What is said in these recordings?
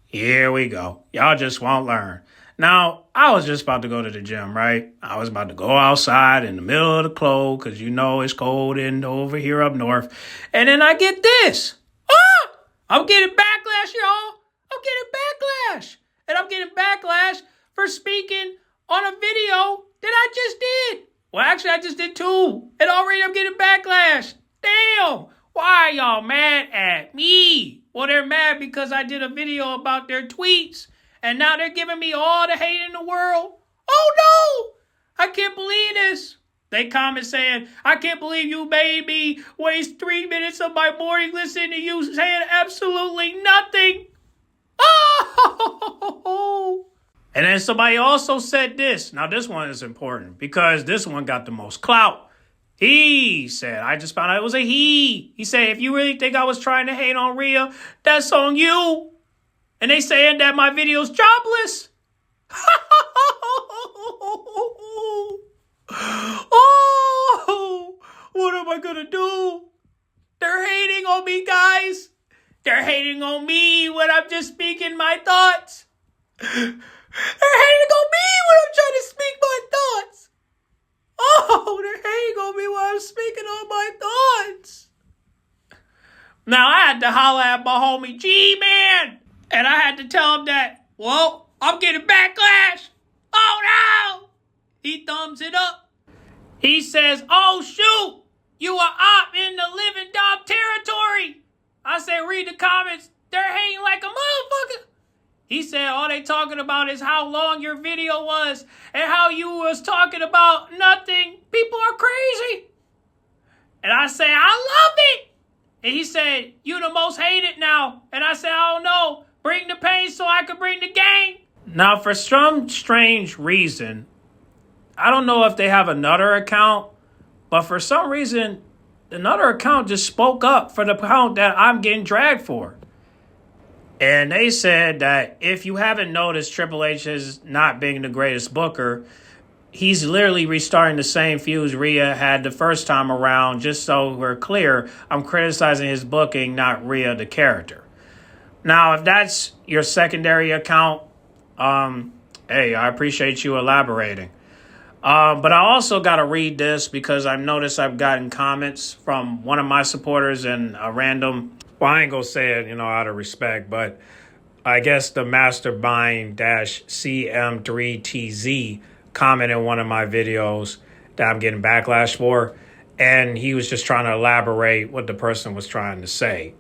Here we go. Y'all just won't learn. Now, I was just about to go to the gym, right? I was about to go outside in the middle of the cold because you know it's cold over here up north. And then I get this. I'm getting backlash, y'all. I'm getting backlash. And I'm getting backlash for speaking on a video that I just did. Well, actually, I just did two. And already I'm getting backlash. Damn. Why are y'all mad at me? Well, they're mad because I did a video about their tweets. And now they're giving me all the hate in the world. Oh, no. I can't believe this. They comment saying, I can't believe you made me waste 3 minutes of my morning listening to you saying absolutely nothing. Oh! And then somebody also said this. Now, this one is important because this one got the most clout. He said, I just found out it was a he. He said, if you really think I was trying to hate on Rhea, that's on you. And they saying that my video's jobless. Oh, what am I going to do? They're hating on me, guys. They're hating on me when I'm just speaking my thoughts. They're hating on me when I'm trying to speak my thoughts. Oh, they're hating on me while I'm speaking on my thoughts. Now, I had to holler at my homie G-Man. And I had to tell him that, well, I'm getting backlash. Oh, no. He thumbs it up. He says, oh, shoot. You are up in the LivDom territory. I said, read the comments. They're hating like a motherfucker. He said, all they talking about is how long your video was and how you was talking about nothing. People are crazy. And I say, I love it. And he said, you the most hated now. And I said, I don't know. Bring the pain so I can bring the gang. Now, for some strange reason, I don't know if they have another account, but for some reason, another account just spoke up for the account that I'm getting dragged for. And they said that if you haven't noticed Triple H is not being the greatest booker, he's literally restarting the same feuds Rhea had the first time around. Just so we're clear, I'm criticizing his booking, not Rhea the character. Now, if that's your secondary account, hey, I appreciate you elaborating. But I also got to read this because I've noticed I've gotten comments from one of my supporters and a random, well, I ain't going to say it, out of respect, but I guess the Mastermind-CM3TZ commented in one of my videos that I'm getting backlash for. And he was just trying to elaborate what the person was trying to say.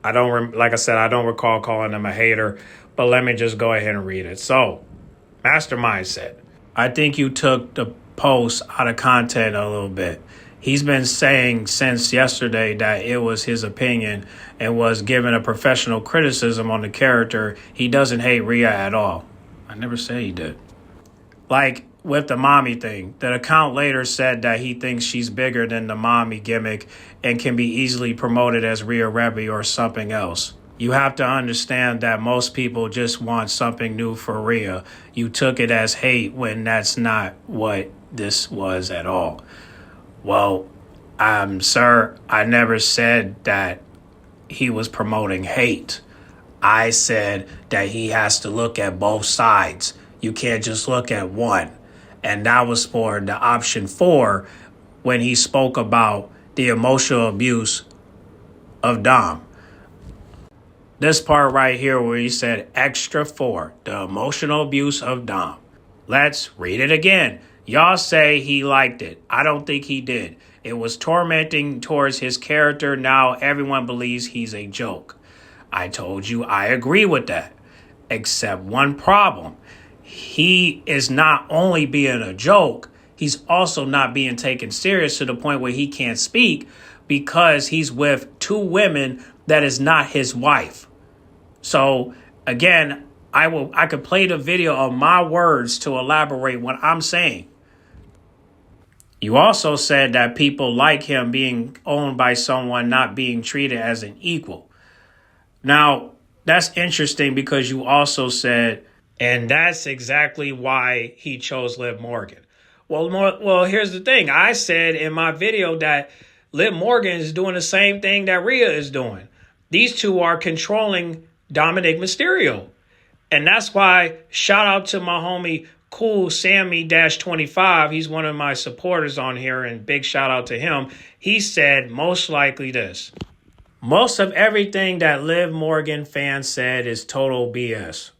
Like I said, I don't recall calling him a hater, but let me just go ahead and read it. So, Mastermind said, I think you took the post out of content a little bit. He's been saying since yesterday that it was his opinion and was giving a professional criticism on the character. He doesn't hate Rhea at all. I never said he did. Like with the mommy thing, the account later said that he thinks she's bigger than the mommy gimmick and can be easily promoted as Rhea Rebbe or something else. You have to understand that most people just want something new for Rhea. You took it as hate when that's not what this was at all. Well, sir, I never said that he was promoting hate. I said that he has to look at both sides. You can't just look at one. And that was for the option 4 when he spoke about the emotional abuse of Dom. This part right here where he said extra 4, the emotional abuse of Dom. Let's read it again. Y'all say he liked it. I don't think he did. It was tormenting towards his character. Now everyone believes he's a joke. I told you I agree with that. Except one problem. He is not only being a joke, he's also not being taken serious to the point where he can't speak because he's with 2 women that is not his wife. So, again, I could play the video of my words to elaborate what I'm saying. You also said that people like him being owned by someone not being treated as an equal. Now, that's interesting because you also said, and that's exactly why he chose Liv Morgan. Well, here's the thing. I said in my video that Liv Morgan is doing the same thing that Rhea is doing. These two are controlling Dominic Mysterio. And that's why shout out to my homie Cool Sammy 25. He's one of my supporters on here, and big shout out to him. He said most likely this. Most of everything that Liv Morgan fans said is total BS.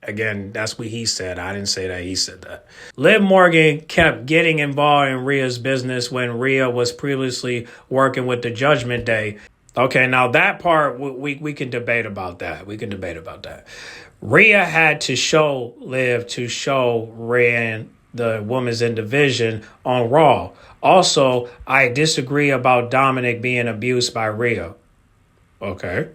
Again, that's what he said. I didn't say that. He said that. Liv Morgan kept getting involved in Rhea's business when Rhea was previously working with the Judgment Day. Okay, now that part, we can debate about that. We can debate about that. Rhea had to show Liv to show Rhea and the women's in division on Raw. Also, I disagree about Dominic being abused by Rhea. Okay.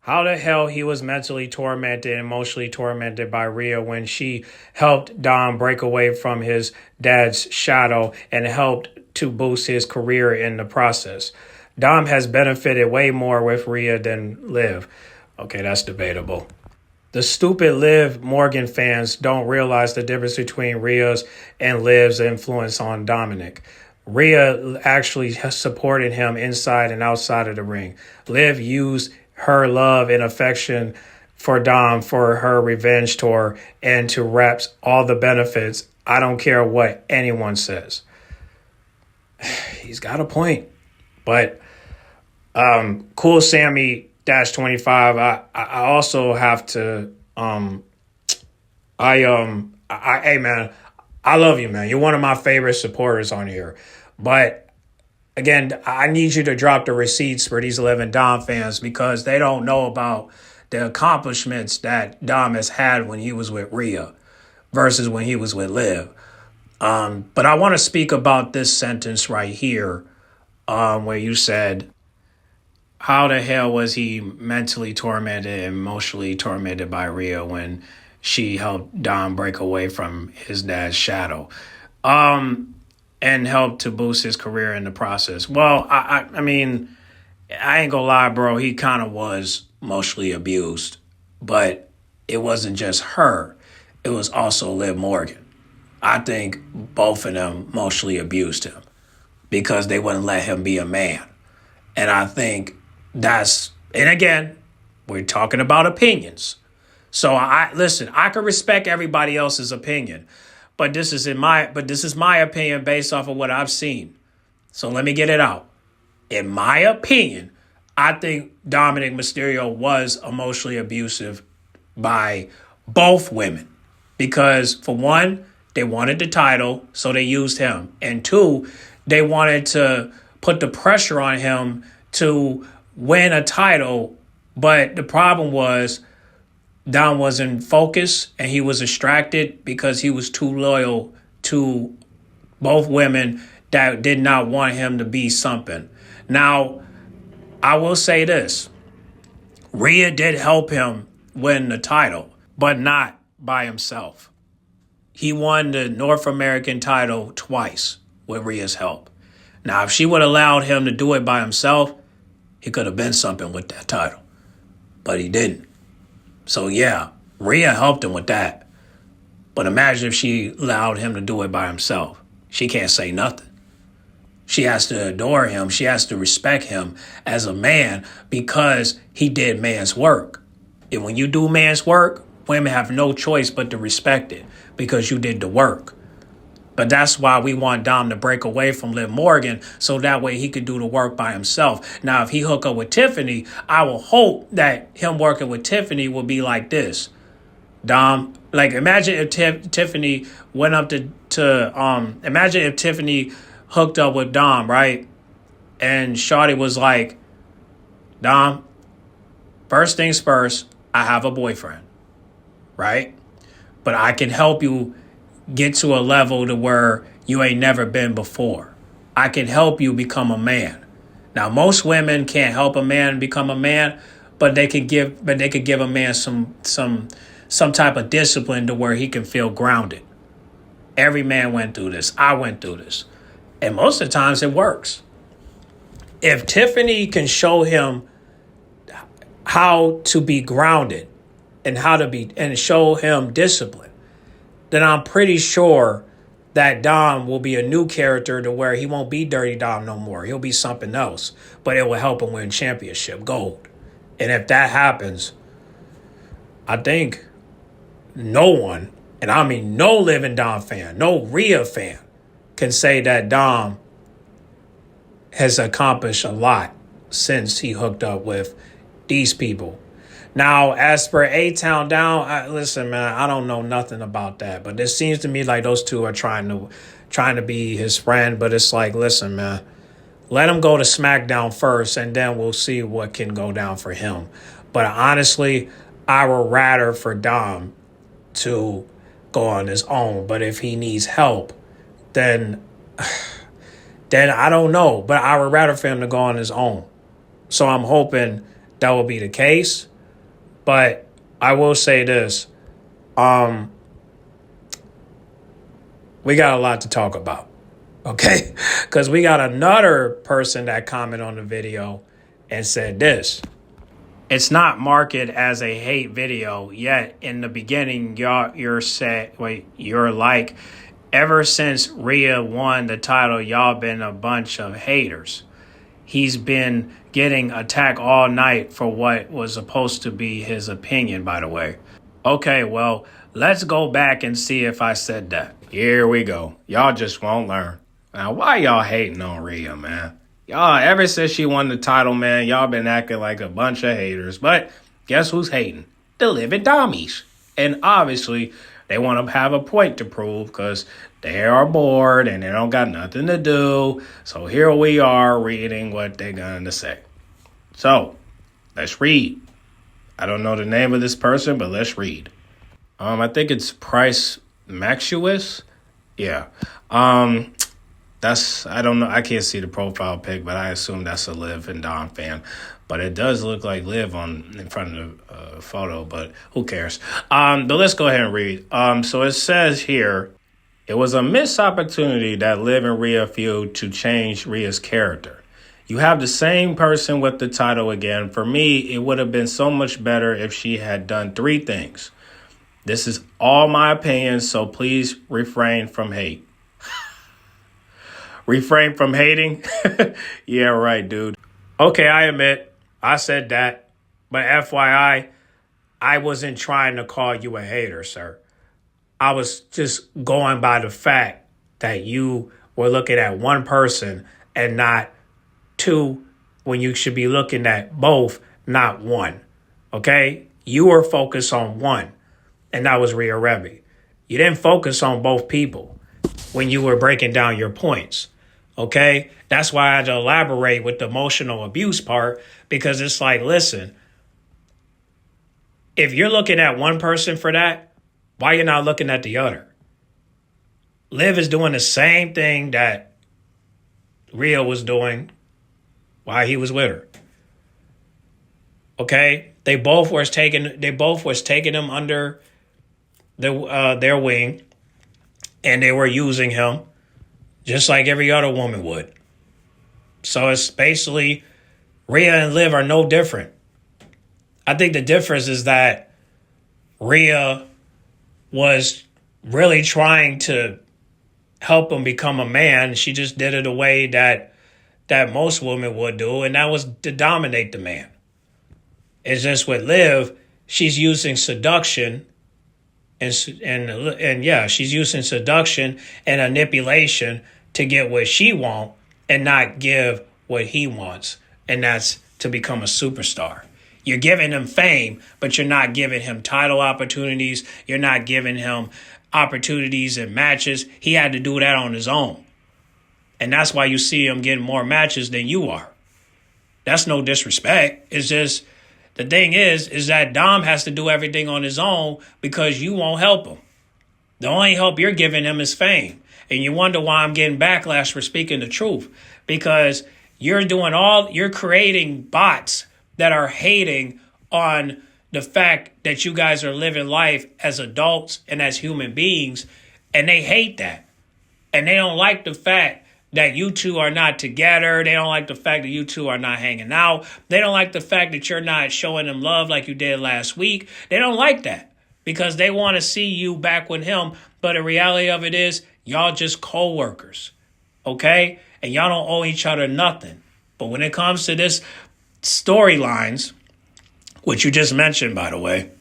How the hell he was mentally tormented, emotionally tormented by Rhea when she helped Dom break away from his dad's shadow and helped to boost his career in the process. Dom has benefited way more with Rhea than Liv. Okay, that's debatable. The stupid Liv Morgan fans don't realize the difference between Rhea's and Liv's influence on Dominic. Rhea actually supported him inside and outside of the ring. Liv used her love and affection for Dom for her revenge tour and to wrap all the benefits. I don't care what anyone says. He's got a point. But Cool Sammy 25, I also have to hey man, I love you, man. You're one of my favorite supporters on here. But again, I need you to drop the receipts for these LivDom fans because they don't know about the accomplishments that Dom has had when he was with Rhea versus when he was with Liv. But I want to speak about this sentence right here where you said, how the hell was he mentally tormented, emotionally tormented by Rhea when she helped Dom break away from his dad's shadow? And helped to boost his career in the process. Well, I mean, I ain't gonna lie, bro. He kind of was emotionally abused, but it wasn't just her. It was also Liv Morgan. I think both of them emotionally abused him because they wouldn't let him be a man. And I think and again, we're talking about opinions. So I can respect everybody else's opinion. But this is my opinion based off of what I've seen. So let me get it out. In my opinion, I think Dominic Mysterio was emotionally abusive by both women. Because for one, they wanted the title, so they used him. And two, they wanted to put the pressure on him to win a title. But the problem was Dom wasn't focused and he was distracted because he was too loyal to both women that did not want him to be something. Now, I will say this. Rhea did help him win the title, but not by himself. He won the North American title twice with Rhea's help. Now, if she would have allowed him to do it by himself, he could have been something with that title. But he didn't. So, yeah, Rhea helped him with that. But imagine if she allowed him to do it by himself. She can't say nothing. She has to adore him. She has to respect him as a man because he did man's work. And when you do man's work, women have no choice but to respect it because you did the work. But that's why we want Dom to break away from Liv Morgan so that way he could do the work by himself. Now, if he hook up with Tiffany, I will hope that him working with Tiffany will be like this. Dom, like imagine if Tiffany went up imagine if Tiffany hooked up with Dom, right? And Shawty was like, Dom, first things first, I have a boyfriend, right? But I can help you get to a level to where you ain't never been before. I can help you become a man. Now, most women can't help a man become a man, but they could give a man some type of discipline to where he can feel grounded. Every man went through this. I went through this. And most of the times it works. If Tiffany can show him how to be grounded and show him discipline, then I'm pretty sure that Dom will be a new character to where he won't be Dirty Dom no more. He'll be something else, but it will help him win championship gold. And if that happens, I think no one, and I mean no LivDom fan, no Rhea fan, can say that Dom has accomplished a lot since he hooked up with these people. Now, as for A-Town Down, listen, man, I don't know nothing about that, but it seems to me like those two are trying to be his friend. But it's like, listen, man, let him go to SmackDown first, and then we'll see what can go down for him. But honestly, I would rather for Dom to go on his own. But if he needs help, then I don't know. But I would rather for him to go on his own. So I'm hoping that will be the case. But I will say this. We got a lot to talk about. Okay? Because we got another person that commented on the video and said this. It's not marketed as a hate video, yet in the beginning, you're like, ever since Rhea won the title, y'all been a bunch of haters. He's been getting attacked all night for what was supposed to be his opinion, by the way. Okay, well, let's go back and see if I said that. Here we go. Y'all just won't learn. Now, why y'all hating on Rhea, man? Y'all, ever since she won the title, man, y'all been acting like a bunch of haters. But guess who's hating? The LivDommies. And obviously, they want to have a point to prove because they are bored and they don't got nothing to do. So here we are reading what they're going to say. So, let's read. I don't know the name of this person, but let's read. I think it's Price Maxuis. Yeah. I don't know. I can't see the profile pic, but I assume that's a Liv and Dom fan. But it does look like Liv in front of the photo, but who cares? But let's go ahead and read. So it says here, it was a missed opportunity that Liv and Rhea feud to change Rhea's character. You have the same person with the title again. For me, it would have been so much better if she had done 3 things. This is all my opinion, so please refrain from hate. Refrain from hating? Yeah, right, dude. Okay, I admit, I said that. But FYI, I wasn't trying to call you a hater, sir. I was just going by the fact that you were looking at one person and not 2 when you should be looking at both, not 1. Okay? You were focused on 1, and that was Rhea Rebbe. You didn't focus on both people when you were breaking down your points. Okay? That's why I had to elaborate with the emotional abuse part, because it's like, listen, if you're looking at one person for that, why you're not looking at the other? Liv is doing the same thing that Rhea was doing while he was with her. Okay? They both was taking him under their wing, and they were using him just like every other woman would. So it's basically Rhea and Liv are no different. I think the difference is that Rhea was really trying to help him become a man. She just did it a way that most women would do, and that was to dominate the man. It's just with Liv, she's using seduction and she's using seduction and manipulation to get what she wants and not give what he wants, and that's to become a superstar. You're giving him fame, but you're not giving him title opportunities. You're not giving him opportunities in matches. He had to do that on his own. And that's why you see him getting more matches than you are. That's no disrespect. It's just, the thing is that Dom has to do everything on his own because you won't help him. The only help you're giving him is fame. And you wonder why I'm getting backlash for speaking the truth. Because you're creating bots that are hating on the fact that you guys are living life as adults and as human beings. And they hate that. And they don't like the fact that you two are not together. They don't like the fact that you two are not hanging out. They don't like the fact that you're not showing them love like you did last week. They don't like that because they want to see you back with him. But the reality of it is, y'all just co-workers, okay? And y'all don't owe each other nothing. But when it comes to this storylines, which you just mentioned, by the way,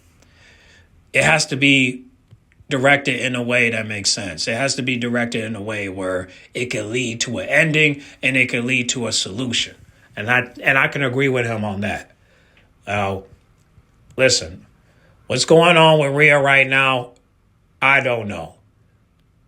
it has to be directed in a way that makes sense. It has to be directed in a way where it can lead to an ending and it can lead to a solution. And I can agree with him on that. Listen, what's going on with Rhea right now, I don't know.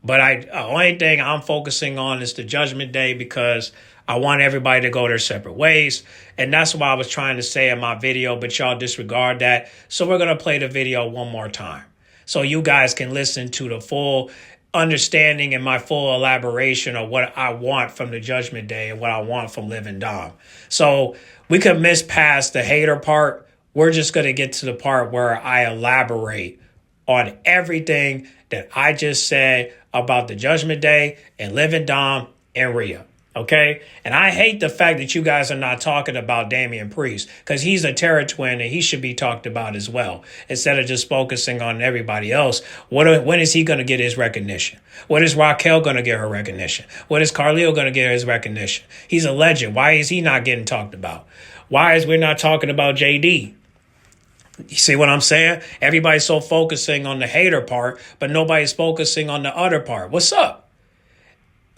But the only thing I'm focusing on is the Judgment Day, because I want everybody to go their separate ways. And that's what I was trying to say in my video, but y'all disregard that. So we're going to play the video one more time, so you guys can listen to the full understanding and my full elaboration of what I want from the Judgment Day and what I want from LivDom. So we could miss past the hater part. We're just going to get to the part where I elaborate on everything that I just said about the Judgment Day and LivDom and Rhea. Okay? And I hate the fact that you guys are not talking about Damian Priest, because he's a Terror Twin and he should be talked about as well, instead of just focusing on everybody else. When is he going to get his recognition? When is Raquel going to get her recognition? When is Carleo going to get his recognition? He's a legend. Why is he not getting talked about? Why is we not talking about JD? You see what I'm saying? Everybody's so focusing on the hater part, but nobody's focusing on the other part. What's up?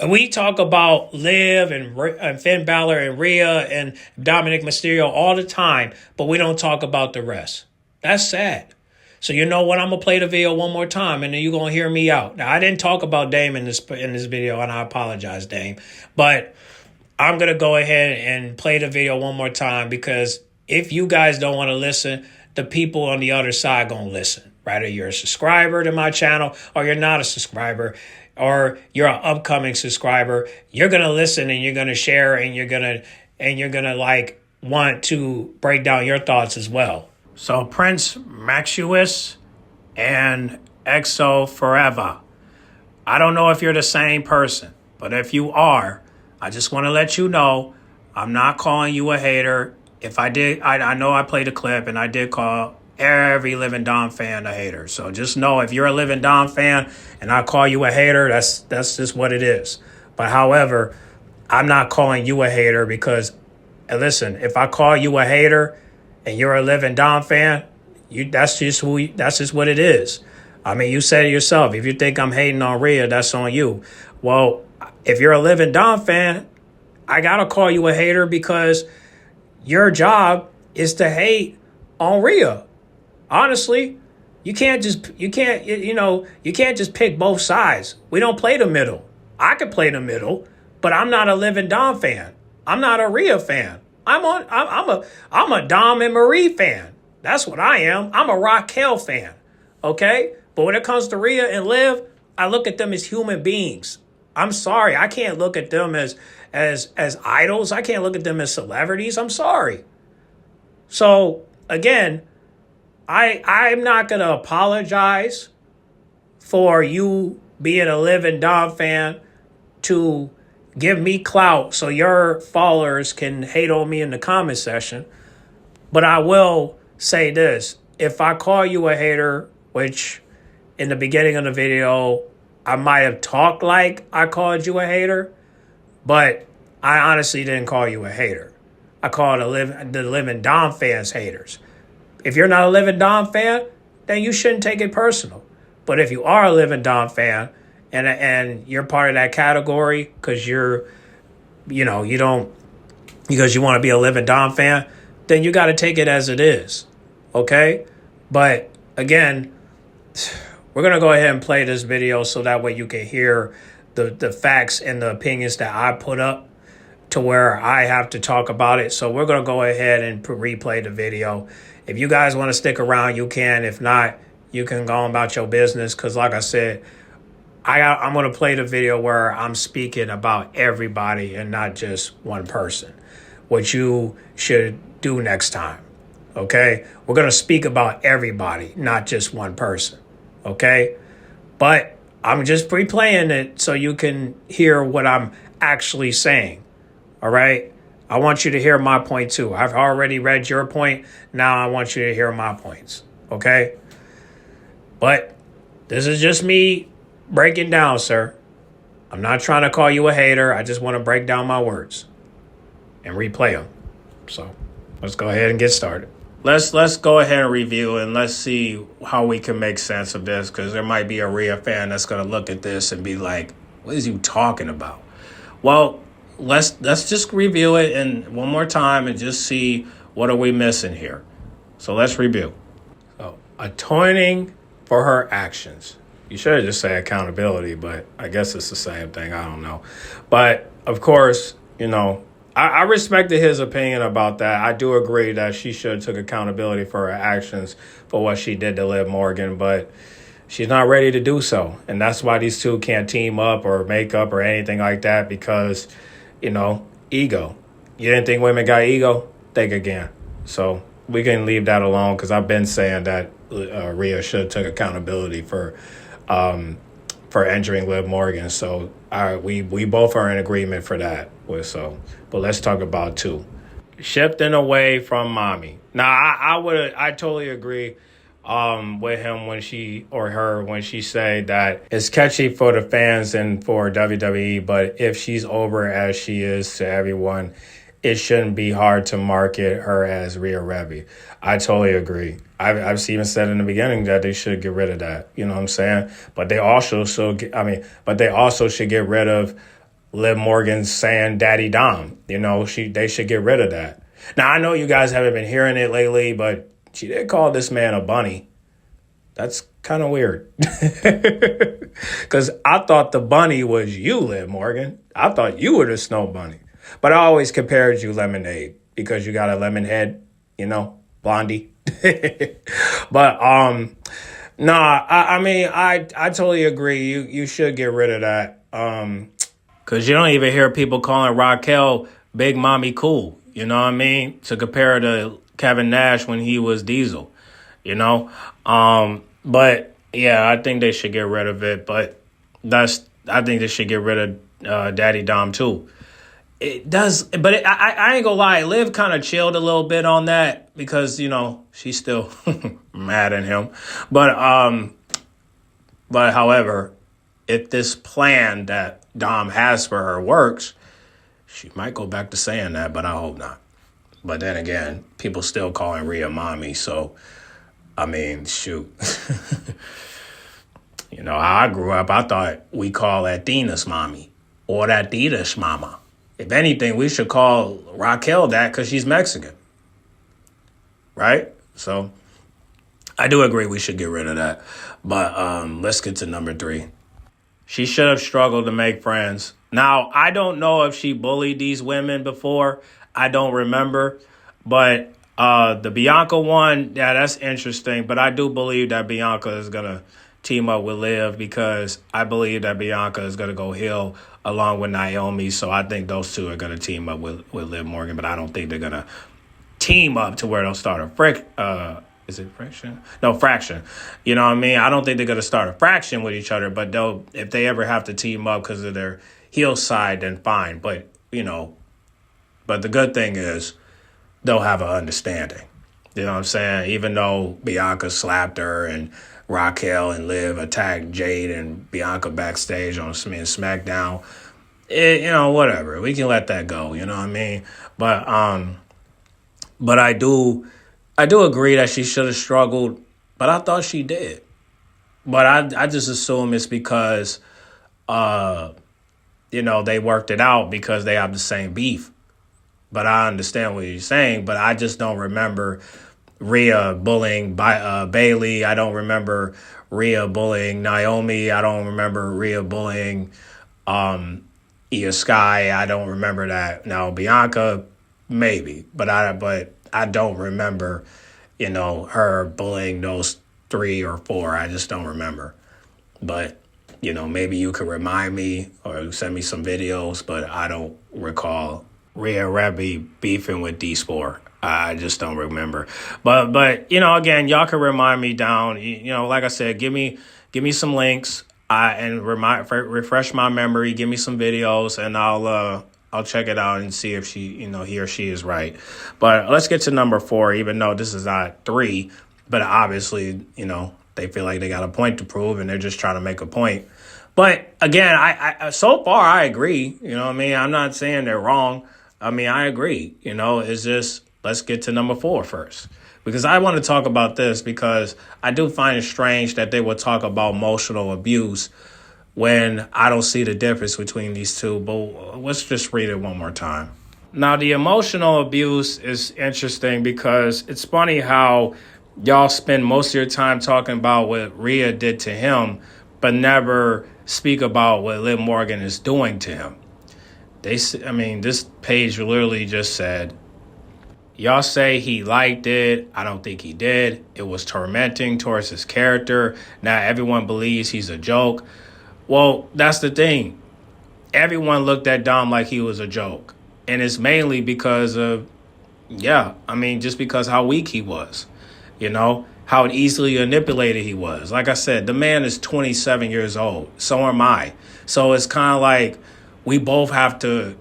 We talk about Liv and Finn Balor and Rhea and Dominic Mysterio all the time, but we don't talk about the rest. That's sad. So you know what? I'm going to play the video one more time, and then you're going to hear me out. Now, I didn't talk about Dame in this video, and I apologize, Dame. But I'm going to go ahead and play the video one more time, because if you guys don't want to listen, the people on the other side going to listen. Right? Or you're a subscriber to my channel, or you're not a subscriber, or you're an upcoming subscriber, you're going to listen and you're going to share and you're going to like want to break down your thoughts as well. So Prince Maxius and EXO Forever. I don't know if you're the same person, but if you are, I just want to let you know I'm not calling you a hater. If I did, I know I played a clip and I did call every LivDom fan a hater. So just know, if you're a LivDom fan and I call you a hater, that's just what it is. But however, I'm not calling you a hater, because, and listen, if I call you a hater and you're a LivDom fan, that's just what it is. I mean, you said it yourself. If you think I'm hating on Rhea, that's on you. Well, if you're a LivDom fan, I gotta call you a hater, because your job is to hate on Rhea. Honestly, you can't just pick both sides. We don't play the middle. I could play the middle, but I'm not a LivDom fan. I'm not a Rhea fan. I'm a Dom and Marie fan. That's what I am. I'm a Raquel fan. Okay? But when it comes to Rhea and Liv, I look at them as human beings. I'm sorry. I can't look at them as idols. I can't look at them as celebrities. I'm sorry. So, again, I'm not going to apologize for you being a LivDom fan to give me clout so your followers can hate on me in the comment section. But I will say this. If I call you a hater, which in the beginning of the video, I might have talked like I called you a hater, but I honestly didn't call you a hater. I called the LivDom fans haters. If you're not a LivDom fan, then you shouldn't take it personal. But if you are a LivDom fan and you're part of that category because you want to be a LivDom fan, then you got to take it as it is. Okay? But again, we're going to go ahead and play this video so that way you can hear the facts and the opinions that I put up to where I have to talk about it. So we're going to go ahead and replay the video. If you guys want to stick around, you can. If not, you can go on about your business, because like I said, I'm going to play the video where I'm speaking about everybody and not just one person, what you should do next time. Okay? We're going to speak about everybody, not just one person. Okay? But I'm just replaying it so you can hear what I'm actually saying. All right? I want you to hear my point too. I've already read your point. Now I want you to hear my points. Okay? But this is just me breaking down, sir. I'm not trying to call you a hater. I just want to break down my words and replay them. So let's go ahead and get started. let's go ahead and review and let's see how we can make sense of this, because there might be a Rhea fan that's gonna look at this and be like, "What is you talking about?" Well, let's just review it and one more time and just see what are we missing here. So let's review. So atoning for her actions. You should just say accountability, but I guess it's the same thing. I don't know. But of course, I respected his opinion about that. I do agree that she should have took accountability for her actions for what she did to Liv Morgan, but she's not ready to do so. And that's why these two can't team up or make up or anything like that, because, ego. You didn't think women got ego? Think again. So we can leave that alone, because I've been saying that Rhea should have took accountability for injuring Liv Morgan. So we both are in agreement for that. But let's talk about two. Shifting away from mommy. Now I totally agree with him when she said that it's catchy for the fans and for WWE, but if she's over as she is to everyone, it shouldn't be hard to market her as Rhea Ripley. I totally agree. I've even said in the beginning that they should get rid of that. You know what I'm saying? But they also should get rid of Liv Morgan saying Daddy Dom. They should get rid of that. Now, I know you guys haven't been hearing it lately, but she did call this man a bunny. That's kind of weird. Because I thought the bunny was you, Liv Morgan. I thought you were the snow bunny. But I always compared you Lemonade because you got a lemon head, blondie. But I totally agree. You should get rid of that. Because you don't even hear people calling Raquel Big Mommy Cool. You know what I mean? To compare to Kevin Nash when he was Diesel. But yeah, I think they should get rid of it. But I think they should get rid of Daddy Dom too. It does, but I ain't gonna lie. Liv kind of chilled a little bit on that because she's still mad at him. But however, if this plan that Dom has for her works, she might go back to saying that. But I hope not. But then again, people still calling Rhea mommy. So shoot. How I grew up, I thought we call Athena's mommy or Adidas mama. If anything, we should call Raquel that because she's Mexican. Right? So I do agree we should get rid of that. But let's get to number 3. She should have struggled to make friends. Now, I don't know if she bullied these women before. I don't remember. But the Bianca one, yeah, that's interesting. But I do believe that Bianca is going to team up with Liv because I believe that Bianca is going to go heel along with Naomi. So I think those two are going to team up with Liv Morgan, but I don't think they're going to team up to where they'll start a is it fraction? No, fraction. You know what I mean? I don't think they're going to start a fraction with each other, but if they ever have to team up because of their heel side, then fine. But, but the good thing is they'll have an understanding. You know what I'm saying? Even though Bianca slapped her and Raquel and Liv attacked Jade and Bianca backstage on SmackDown, whatever. We can let that go. You know what I mean? But I do agree that she should have struggled, but I thought she did. But I just assume it's because, they worked it out because they have the same beef. But I understand what you're saying, but I just don't remember Rhea bullying Bailey. I don't remember Rhea bullying Naomi. I don't remember Rhea bullying Io Sky. I don't remember that. Now, Bianca, maybe, but I don't remember, her bullying those 3 or 4. I just don't remember. But, maybe you could remind me or send me some videos, but I don't recall Rhea Ripley beefing with D-Sport. I just don't remember. But again, y'all can remind me down. Like I said, give me some links and refresh my memory. Give me some videos, and I'll check it out and see if he or she is right. But let's get to number 4, even though this is not 3. But obviously, they feel like they got a point to prove, and they're just trying to make a point. But again, I so far I agree. I'm not saying they're wrong. I agree. It's just let's get to number 4 first. because I want to talk about this because I do find it strange that they would talk about emotional abuse when I don't see the difference between these two. But let's just read it one more time. Now, the emotional abuse is interesting because it's funny how y'all spend most of your time talking about what Rhea did to him, but never speak about what Liv Morgan is doing to him. This page literally just said, y'all say he liked it. I don't think he did. It was tormenting towards his character. Now everyone believes he's a joke. Well, that's the thing. Everyone looked at Dom like he was a joke. And it's mainly because of, just because how weak he was, how easily manipulated he was. Like I said, the man is 27 years old. So am I. So it's kind of like we both have to,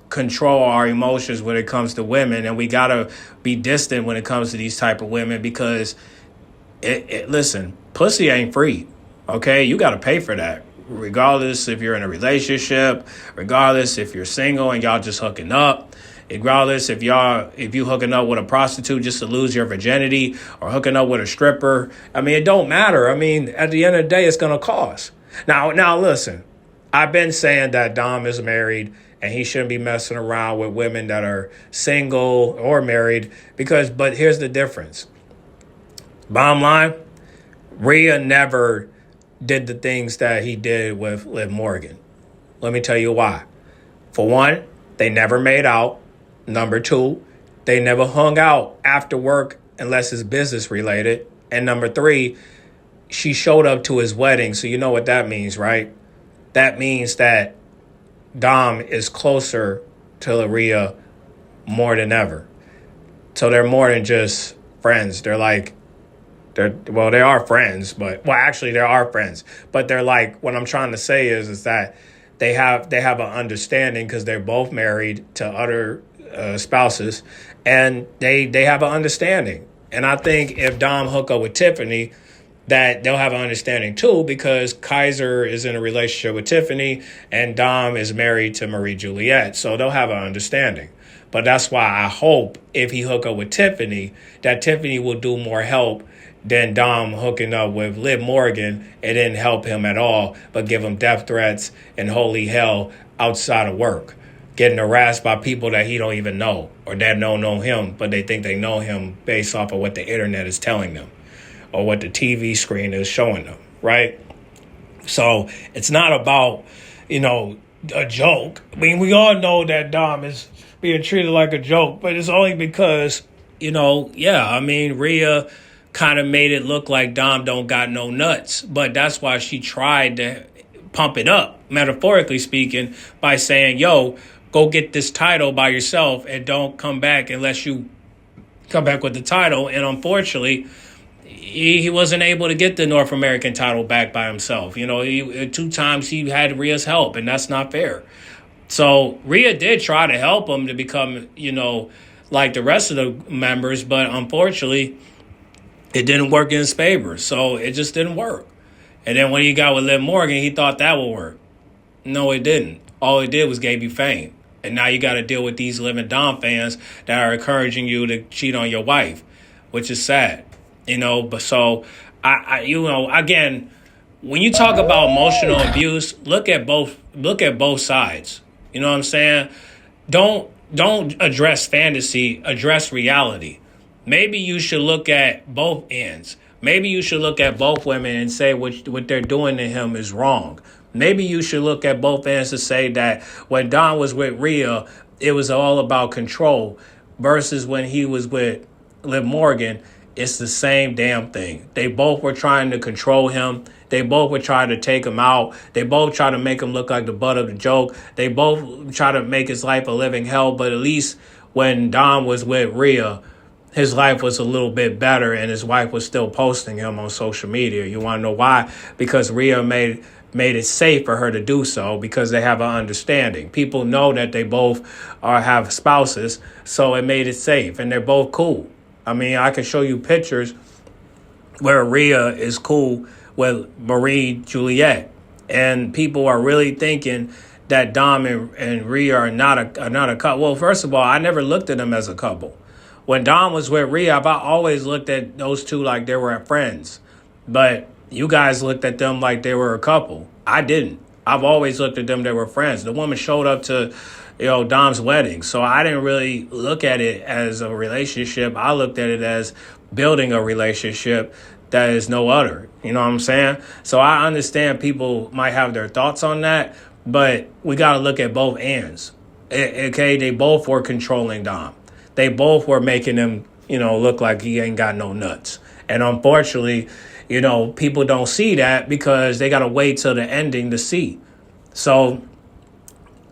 control our emotions when it comes to women. And we got to be distant when it comes to these type of women because, listen, pussy ain't free, okay? You got to pay for that. Regardless if you're in a relationship, regardless if you're single and y'all just hooking up, regardless if you hooking up with a prostitute just to lose your virginity or hooking up with a stripper, it don't matter. At the end of the day, it's going to cost. Now listen, I've been saying that Dom is married and he shouldn't be messing around with women that are single or married but here's the difference. Bottom line, Rhea never did the things that he did with Liv Morgan. Let me tell you why. For one, they never made out. Number two, they never hung out after work unless it's business related. And number three, she showed up to his wedding. So you know what that means, right? That means that Dom is closer to Rhea more than ever. So they're more than just friends. They are friends, actually they are friends, but they're like, what I'm trying to say is that they have an understanding because they're both married to other spouses and they have an understanding. And I think if Dom hook up with Tiffany, that they'll have an understanding too, because Kaiser is in a relationship with Tiffany and Dom is married to Marie Juliet. So they'll have an understanding. But that's why I hope if he hook up with Tiffany, that Tiffany will do more help than Dom hooking up with Liv Morgan. It didn't help him at all, but give him death threats and holy hell outside of work. Getting harassed by people that he don't even know or that don't know him, but they think they know him based off of what the internet is telling them or what the TV screen is showing them, right? So it's not about, a joke. We all know that Dom is being treated like a joke, but it's only because, Rhea kind of made it look like Dom don't got no nuts. But that's why she tried to pump it up, metaphorically speaking, by saying, yo, go get this title by yourself and don't come back unless you come back with the title. And unfortunately, he wasn't able to get the North American title back by himself. 2 times he had Rhea's help, and that's not fair. So Rhea did try to help him to become, like the rest of the members, but unfortunately, it didn't work in his favor. So it just didn't work. And then when he got with Liv Morgan, he thought that would work. No, it didn't. All it did was gave you fame. And now you got to deal with these LivDom fans that are encouraging you to cheat on your wife, which is sad. But so again, when you talk about emotional abuse, look at both sides. You know what I'm saying? Don't address fantasy, address reality. Maybe you should look at both ends. Maybe you should look at both women and say what they're doing to him is wrong. Maybe you should look at both ends to say that when Don was with Rhea, it was all about control versus when he was with Liv Morgan, it's the same damn thing. They both were trying to control him. They both were trying to take him out. They both tried to make him look like the butt of the joke. They both tried to make his life a living hell. But at least when Don was with Rhea, his life was a little bit better and his wife was still posting him on social media. You want to know why? Because Rhea made it safe for her to do so because they have an understanding. People know that they both have spouses, so it made it safe, and they're both cool. I can show you pictures where Rhea is cool with Marie Juliet, and people are really thinking that Dom and Rhea are not a couple. Well, first of all, I never looked at them as a couple. when Dom was with Rhea, I always looked at those two like they were friends. But you guys looked at them like they were a couple. I didn't. I've always looked at them, they were friends. The woman showed up to, Dom's wedding. So I didn't really look at it as a relationship. I looked at it as building a relationship that is no other. You know what I'm saying? So I understand people might have their thoughts on that, but we got to look at both ends. Okay, they both were controlling Dom. They both were making him, look like he ain't got no nuts. And unfortunately, people don't see that because they got to wait till the ending to see. So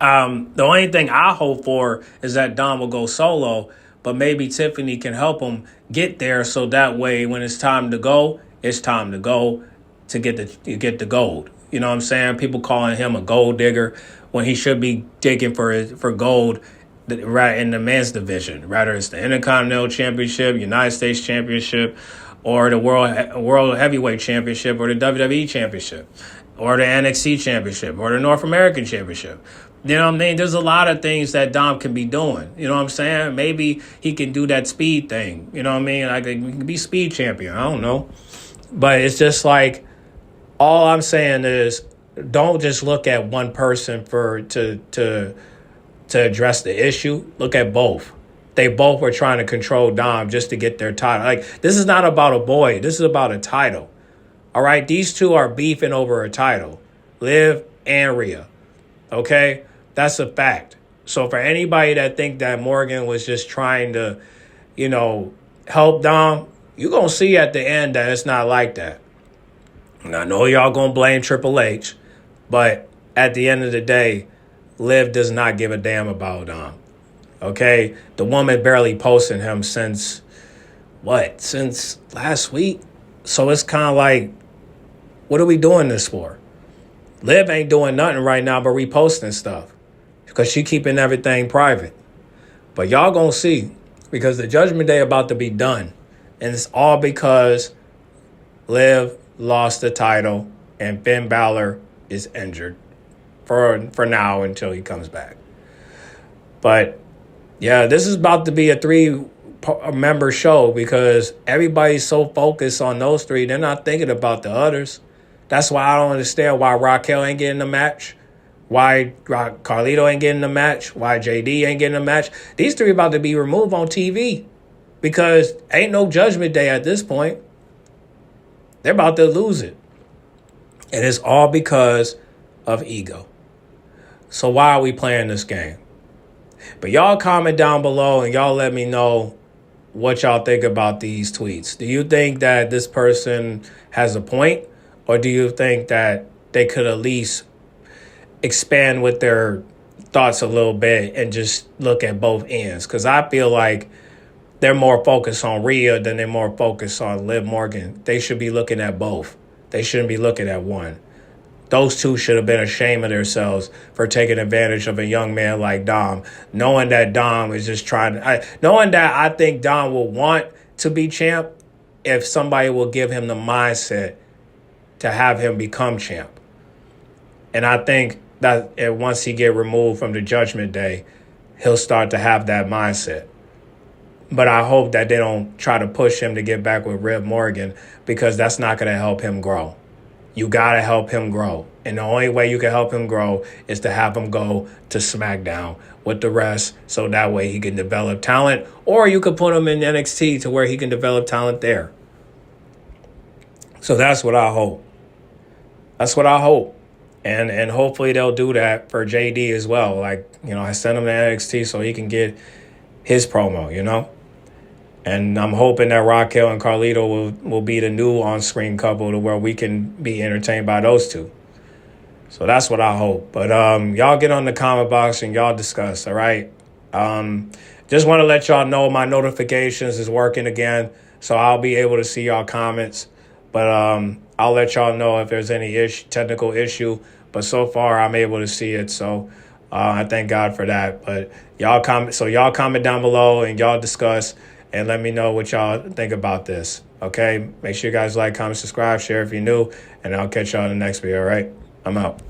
the only thing I hope for is that Dom will go solo, but maybe Tiffany can help him get there so that way when it's time to go, it's time to go to get the gold. You know what I'm saying? People calling him a gold digger when he should be digging for gold right in the men's division, rather it's the Intercontinental Championship, United States Championship, or the World Heavyweight Championship, or the WWE Championship, or the NXT Championship, or the North American Championship. You know what I mean? There's a lot of things that Dom can be doing. You know what I'm saying? Maybe he can do that speed thing. You know what I mean? Like he can be speed champion. I don't know. But it's just like, all I'm saying is don't just look at one person to address the issue. Look at both. They both were trying to control Dom just to get their title. Like, this is not about a boy. This is about a title. All right? These two are beefing over a title. Liv and Rhea. Okay? That's a fact. So for anybody that think that Morgan was just trying to, help Dom, you're going to see at the end that it's not like that. And I know y'all going to blame Triple H, but at the end of the day, Liv does not give a damn about Dom. Okay? The woman barely posting him since last week? So it's kind of like, what are we doing this for? Liv ain't doing nothing right now but reposting stuff because she keeping everything private. But y'all gonna see, because the Judgment Day about to be done. And it's all because Liv lost the title and Finn Balor is injured for now until he comes back. But yeah, this is about to be a 3-member show because everybody's so focused on those 3, they're not thinking about the others. That's why I don't understand why Raquel ain't getting the match, why Carlito ain't getting the match, why JD ain't getting the match. These 3 about to be removed on TV because ain't no Judgment Day at this point. They're about to lose it. And it's all because of ego. So why are we playing this game? But y'all comment down below and y'all let me know what y'all think about these tweets. Do you think that this person has a point? Or do you think that they could at least expand with their thoughts a little bit and just look at both ends? Because I feel like they're more focused on Rhea than they're more focused on Liv Morgan. They should be looking at both. They shouldn't be looking at one. Those two should have been ashamed of themselves for taking advantage of a young man like Dom, knowing that Dom is just knowing that I think Dom will want to be champ if somebody will give him the mindset to have him become champ. And I think that once he get removed from the Judgment Day, he'll start to have that mindset. But I hope that they don't try to push him to get back with Liv Morgan because that's not going to help him grow. You got to help him grow. And the only way you can help him grow is to have him go to SmackDown with the rest so that way he can develop talent. Or you could put him in NXT to where he can develop talent there. So that's what I hope. That's what I hope. And hopefully they'll do that for JD as well. Like, I sent him to NXT so he can get his promo, And I'm hoping that Raquel and Carlito will be the new on-screen couple to where we can be entertained by those two. So that's what I hope. But y'all get on the comment box and y'all discuss, all right? Just want to let y'all know my notifications is working again, so I'll be able to see y'all comments. But I'll let y'all know if there's any technical issue. But so far, I'm able to see it, so I thank God for that. But y'all comment down below and y'all discuss. And let me know what y'all think about this, okay? Make sure you guys like, comment, subscribe, share if you're new, and I'll catch y'all in the next video, all right? I'm out.